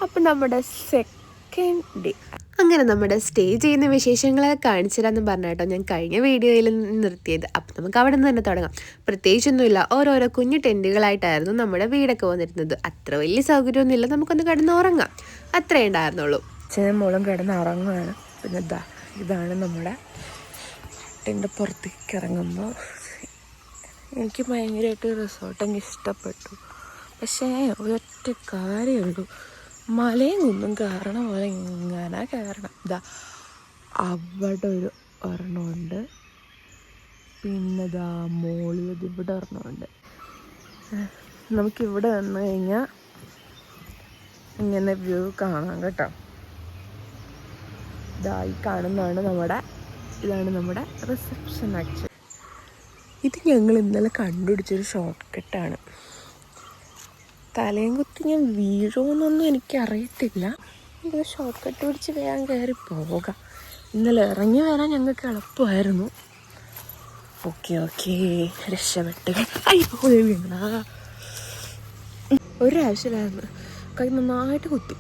അപ്പം നമ്മുടെ second day അങ്ങനെ നമ്മുടെ സ്റ്റേ ചെയ്യുന്ന വിശേഷങ്ങളൊക്കെ കാണിച്ചു തരാമെന്ന് പറഞ്ഞ കേട്ടോ ഞാൻ കഴിഞ്ഞ വീഡിയോയിൽ നിർത്തിയത്. അപ്പം നമുക്ക് അവിടെ നിന്ന് തന്നെ തുടങ്ങാം. പ്രത്യേകിച്ചൊന്നുമില്ല, ഓരോരോ കുഞ്ഞു ടെൻറ്റുകളായിട്ടായിരുന്നു നമ്മുടെ വീടൊക്കെ വന്നിരുന്നത്. അത്ര വലിയ സൗകര്യമൊന്നുമില്ല, നമുക്കൊന്ന് കിടന്ന് ഉറങ്ങാം, അത്രേ ഉണ്ടായിരുന്നുള്ളൂ. അച്ഛനും മോളും കിടന്ന് ഉറങ്ങുകയാണ്. പിന്നെ ഇതാണ് നമ്മുടെ ടെൻ്റെ പുറത്തേക്ക് ഇറങ്ങുമ്പോൾ എനിക്ക് ഭയങ്കരമായിട്ട് റിസോർട്ട് എനിക്ക് ഇഷ്ടപ്പെട്ടു. പക്ഷേ ഒരൊറ്റ കാര്യമുള്ളൂ, മലയും കുന്നും കയറണ പോലെ ഇങ്ങനെ കയറണം. അവിടെ ഒരു ഒരെണ്ണമുണ്ട്, പിന്നെ മോളിൽ ഇവിടെ ഒരെണ്ണമുണ്ട്. നമുക്കിവിടെ വന്നു കഴിഞ്ഞാൽ ഇങ്ങനെ വ്യൂ കാണാം കേട്ടോ. ഈ കാണുന്നതാണ് ഇതാണ് നമ്മുടെ റിസപ്ഷൻ. ആക്ച്വലി ഇത് ഞങ്ങൾ ഇന്നലെ കണ്ടുപിടിച്ചൊരു ഷോർട്ട് കട്ടാണ്. തലയും കുത്തി ഞാൻ വീഴുമെന്നൊന്നും എനിക്കറിയത്തില്ല. ഇത് ഷോർട്ട് കട്ട് പിടിച്ച് വേഗം കയറി പോകാം. ഇന്നലെ ഇറങ്ങി വരാൻ ഞങ്ങൾക്ക് എളുപ്പമായിരുന്നു. ഓക്കെ രക്ഷപ്പെട്ട്. വീണ ഒരാവശ്യമില്ലായിരുന്നു, കൈ നന്നായിട്ട് കുത്തി.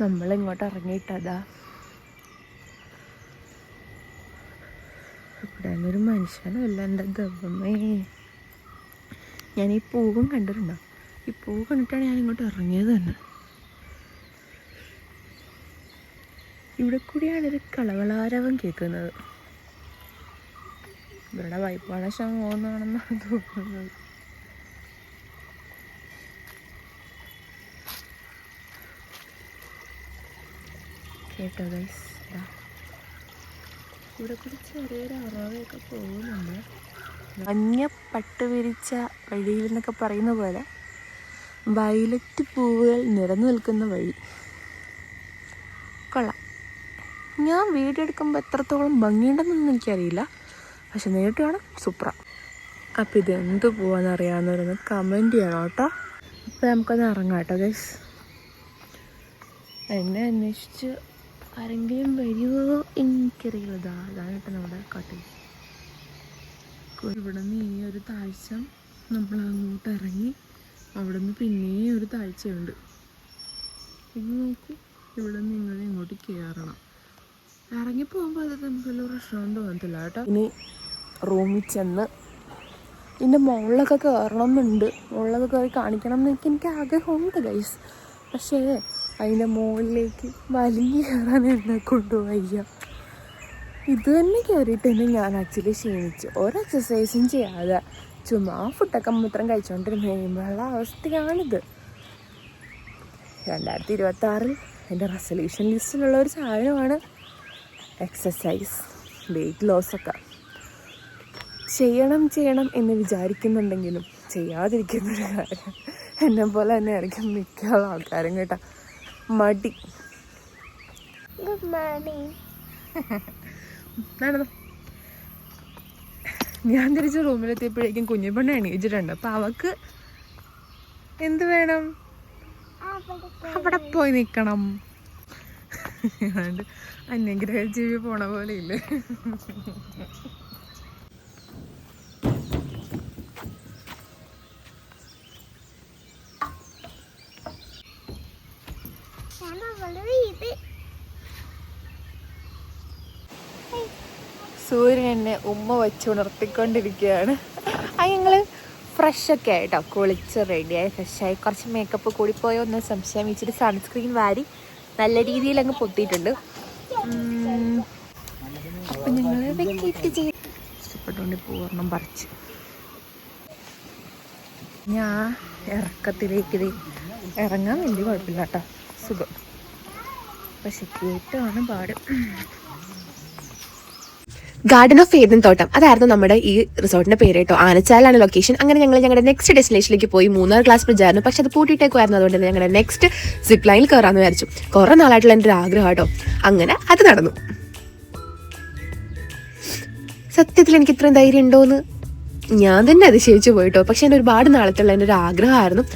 നമ്മളിങ്ങോട്ട് ഇറങ്ങിയിട്ടതാ ഇവിടെ നിന്നൊരു മനുഷ്യനും ഇല്ല. എൻ്റെ ദൈവമേ, ഞാൻ ഈ പൂവും കണ്ടിട്ടുണ്ടോ? ഈ പൂ കണ്ടിട്ടാണ് ഞാൻ ഇങ്ങോട്ട് ഇറങ്ങിയത് തന്നെ. ഇവിടെ കൂടിയാണൊരു കളകളാരവം കേൾക്കുന്നത്. ഇവരുടെ വൈപ്പാണശം പോകുന്നതാണെന്നാണ് തോന്നുന്നത്. കേട്ടോ ഗൈസ്, ഇവിടെ കൂടി ചെറിയൊരു അറവയൊക്കെ പോകുന്നുണ്ട്. മഞ്ഞ പട്ട് വിരിച്ച വഴിയിൽ എന്നൊക്കെ പറയുന്ന പോലെ വയലറ്റ് പൂവുകൾ നിറഞ്ഞു നിൽക്കുന്ന വഴി. കൊള്ളാം. ഞാൻ വീഡിയോ എടുക്കുമ്പോൾ എത്രത്തോളം ഭംഗിയുണ്ടെന്നൊന്നും എനിക്കറിയില്ല, പക്ഷെ നേരിട്ട് കാണാം സൂപ്പറാണ്. അപ്പോൾ ഇതെന്ത് പോവാന്ന് അറിയാവുന്നവരൊന്ന് കമൻറ്റ് ചെയ്യണം കേട്ടോ. അപ്പോൾ നമുക്കൊന്ന് ഇറങ്ങാം കേട്ടോ ഗൈസ്. എന്നെ അന്വേഷിച്ച് ആരെങ്കിലും വരുമോ എനിക്കറിയില്ല. അതാണ് കേട്ടോ നമ്മുടെ കോട്ടേജ്. ഇവിടെ നിന്ന് ഈ ഒരു താഴ്ച നമ്മൾ അങ്ങോട്ട് ഇറങ്ങി, അവിടെ നിന്ന് പിന്നെയും ഒരു താഴ്ചയുണ്ട്. ഇത് നോക്കൂ, ഇവിടെ നിന്ന് ഇങ്ങനെ ഇങ്ങോട്ട് കയറണം. ഇറങ്ങിപ്പോകുമ്പോൾ അത് നമുക്കൊരു റെസ്റ്റോറൻറ്റ് തോന്നത്തില്ല കേട്ടോ. ഇനി റൂമിൽ ചെന്ന് ഇതിൻ്റെ മുകളിലൊക്കെ കയറണം എന്നുണ്ട്. മുകളിലൊക്കെ കയറി കാണിക്കണം എന്നൊക്കെ എനിക്ക് ആഗ്രഹമുണ്ട് ഗൈസ്. പക്ഷേ അതിൻ്റെ മുകളിലേക്ക് വലിഞ്ഞ് കയറാൻ എന്നെ കൊണ്ടുപോയ്യ. ഇത് തന്നെ കയറിയിട്ട് തന്നെ ഞാൻ ആക്ച്വലി ക്ഷീണിച്ചു. ഒരു എക്സസൈസും ചെയ്യാതെ ചുമ്മാ ഫുഡൊക്കെ മാത്രം കഴിച്ചുകൊണ്ടിരുന്ന് കഴിയുമ്പോഴുള്ള അവസ്ഥയാണിത്. 2026 എൻ്റെ റെസൊല്യൂഷൻ ലിസ്റ്റിലുള്ള ഒരു സാധനമാണ് എക്സസൈസ്, വെയ്റ്റ് ലോസൊക്കെ. ചെയ്യണം എന്ന് വിചാരിക്കുന്നുണ്ടെങ്കിലും ചെയ്യാതിരിക്കുന്നൊരു കാര്യം. എന്നെ പോലെ തന്നെ ആയിരിക്കും മിക്ക ആൾക്കാരും കേട്ടോ. മടി. Good morning. നടന്നു. ഞാൻ തിരിച്ച് റൂമിലെത്തിയപ്പോഴേക്കും കുഞ്ഞിപ്പെണ്ണ് എണീച്ചിട്ടുണ്ട്. അപ്പം അവൾക്ക് എന്ത് വേണം? അവിടെ പോയി നിൽക്കണം. അതുകൊണ്ട് അന്യഗ്രഹ ജീവി പോണ പോലെ ഇല്ലേ. സൂര്യൻ എന്നെ ഉമ്മ വെച്ച് ഉണർത്തിക്കൊണ്ടിരിക്കുകയാണ്. ഞങ്ങൾ ഫ്രഷൊക്കെ ആയിട്ടോ, കുളിച്ച് റെഡിയായി ഫ്രഷായി. കുറച്ച് മേക്കപ്പ് കൂടിപ്പോയോ എന്ന് സംശയം. ഇച്ചിരി സൺസ്ക്രീൻ വാരി നല്ല രീതിയിൽ അങ്ങ് പൊത്തിയിട്ടുണ്ട്. അപ്പം ഞങ്ങൾ വെക്കേറ്റ് ചെയ്ത് ഇഷ്ടപ്പെട്ടുകൊണ്ട് പൂർണ്ണം പറിച്ച് ഞാൻ ഇറക്കത്തിലേക്ക് ഇറങ്ങാൻ വലിയ കുഴപ്പമില്ല കേട്ടോ, സുഖം. പക്ഷെ കേട്ടാണ് പാട്. ഗാർഡൻ ഓഫ് ഏദൻ തോട്ടം, അതായിരുന്നു നമ്മുടെ ഈ റിസോർട്ടിന്റെ പേര് കേട്ടോ. ആനച്ചാലാണ് ലൊക്കേഷൻ. അങ്ങനെ ഞങ്ങൾ ഞങ്ങളുടെ നെക്സ്റ്റ് ഡെസ്റ്റിനേഷനിലേക്ക് പോയി. 3 ക്ലാസ് ബ്രിഡ്ജായിരുന്നു, പക്ഷെ അത് പൂട്ടിയിട്ടേക്കുമായിരുന്നു. അതുകൊണ്ട് തന്നെ ഞങ്ങളുടെ നെക്സ്റ്റ് സിപ്പ് ലൈനിൽ കയറാമെന്ന് വിചാരിച്ചു. കുറേ നാളായിട്ടുള്ള എൻ്റെ ഒരു ആഗ്രഹം കേട്ടോ. അങ്ങനെ അത് നടന്നു. സത്യത്തിൽ എനിക്ക് ഇത്രയും ധൈര്യം ഉണ്ടോയെന്ന് ഞാൻ തന്നെ അതിശയിച്ചു പോയിട്ടോ. പക്ഷെ എൻ്റെ ഒരുപാട് നാളത്തുള്ള എൻ്റെ ഒരു ആഗ്രഹമായിരുന്നു.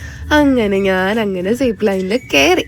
അങ്ങനെ ഞാൻ സിപ്പ് ലൈനിൽ കയറി.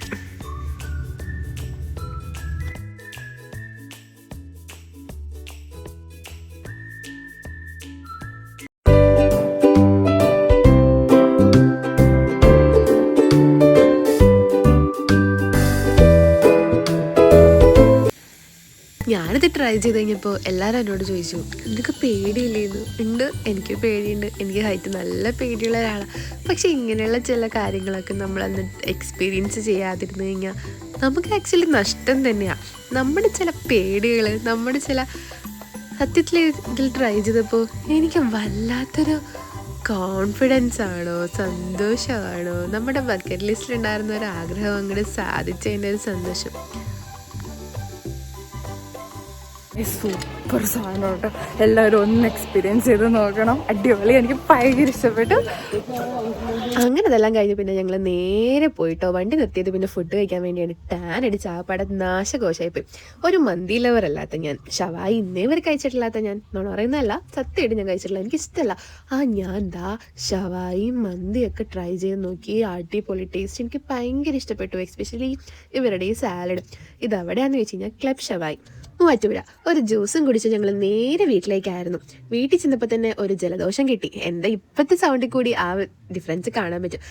ഇത് ട്രൈ ചെയ്ത് കഴിഞ്ഞപ്പോൾ എല്ലാവരും എന്നോട് ചോദിച്ചു നിനക്ക് പേടിയില്ലേന്ന്. ഉണ്ട്, എനിക്ക് പേടിയുണ്ട്. എനിക്ക് ഹൈറ്റ് നല്ല പേടിയുള്ള ഒരാളാണ്. പക്ഷെ ഇങ്ങനെയുള്ള ചില കാര്യങ്ങളൊക്കെ നമ്മളന്ന് എക്സ്പീരിയൻസ് ചെയ്യാതിരുന്നു കഴിഞ്ഞാൽ നമുക്ക് ആക്ച്വലി നഷ്ടം തന്നെയാണ്. നമ്മുടെ ചില പേടികൾ, നമ്മുടെ ചില സത്യത്തിൽ ഇതിൽ ട്രൈ ചെയ്തപ്പോൾ എനിക്ക് വല്ലാത്തൊരു കോൺഫിഡൻസ് ആണോ സന്തോഷമാണോ നമ്മുടെ ബക്കറ്റ് ലിസ്റ്റിലുണ്ടായിരുന്ന ഒരു ആഗ്രഹം അങ്ങോട്ട് സാധിച്ചതിൻ്റെ ഒരു സന്തോഷം. സൂപ്പർ സാധനം കേട്ടോ, എല്ലാവരും ഒന്ന് എക്സ്പീരിയൻസ് ചെയ്ത് നോക്കണം. അടിപൊളി, എനിക്ക് ഭയങ്കര ഇഷ്ടപ്പെട്ടു. അങ്ങനെ അതെല്ലാം കഴിഞ്ഞ് പിന്നെ ഞങ്ങൾ നേരെ പോയിട്ടോ. വണ്ടി നിർത്തിയത് പിന്നെ ഫുഡ് കഴിക്കാൻ വേണ്ടിയാണ്. ടാൻ അടിച്ച് ആപ്പാടെ നാശകോശമായി പോയി. ഒരു മന്തി ലവർ അല്ലാത്ത ഞാൻ, ഷവായി ഇന്നേ വരെ കഴിച്ചിട്ടില്ലാത്ത ഞാൻ, നോണ പറയുന്നതല്ല, സത്യമായിട്ട് ഞാൻ കഴിച്ചിട്ടില്ല, എനിക്കിഷ്ടമല്ല. ഞാൻ ഷവായി മന്തിയൊക്കെ ട്രൈ ചെയ്ത് നോക്കി. അടിപൊളി ടേസ്റ്റ്, എനിക്ക് ഭയങ്കര ഇഷ്ടപ്പെട്ടു. എസ്പെഷ്യലി ഇവരുടെ ഈ സാലഡ്. ഇതെവിടെയാണെന്ന് വെച്ച് കഴിഞ്ഞാൽ ക്ലബ് ഷവായി, മൂവാറ്റുപുഴ. ഒരു ജ്യൂസും കുടിച്ച് ഞങ്ങൾ നേരെ വീട്ടിലേക്കായിരുന്നു. വീട്ടിൽ ചെന്നപ്പോൾ തന്നെ ഒരു ജലദോഷം കിട്ടി. എൻ്റെ ഇപ്പോഴത്തെ സൗണ്ടിൽ കൂടി ആ ഡിഫറൻസ് കാണാൻ പറ്റും.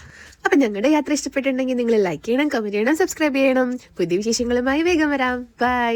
അപ്പം ഞങ്ങളുടെ യാത്ര ഇഷ്ടപ്പെട്ടിട്ടുണ്ടെങ്കിൽ നിങ്ങൾ ലൈക്ക് ചെയ്യണം, കമൻറ്റ് ചെയ്യണം, സബ്സ്ക്രൈബ് ചെയ്യണം. പുതിയ വിശേഷങ്ങളുമായി വേഗം വരാം. ബൈ.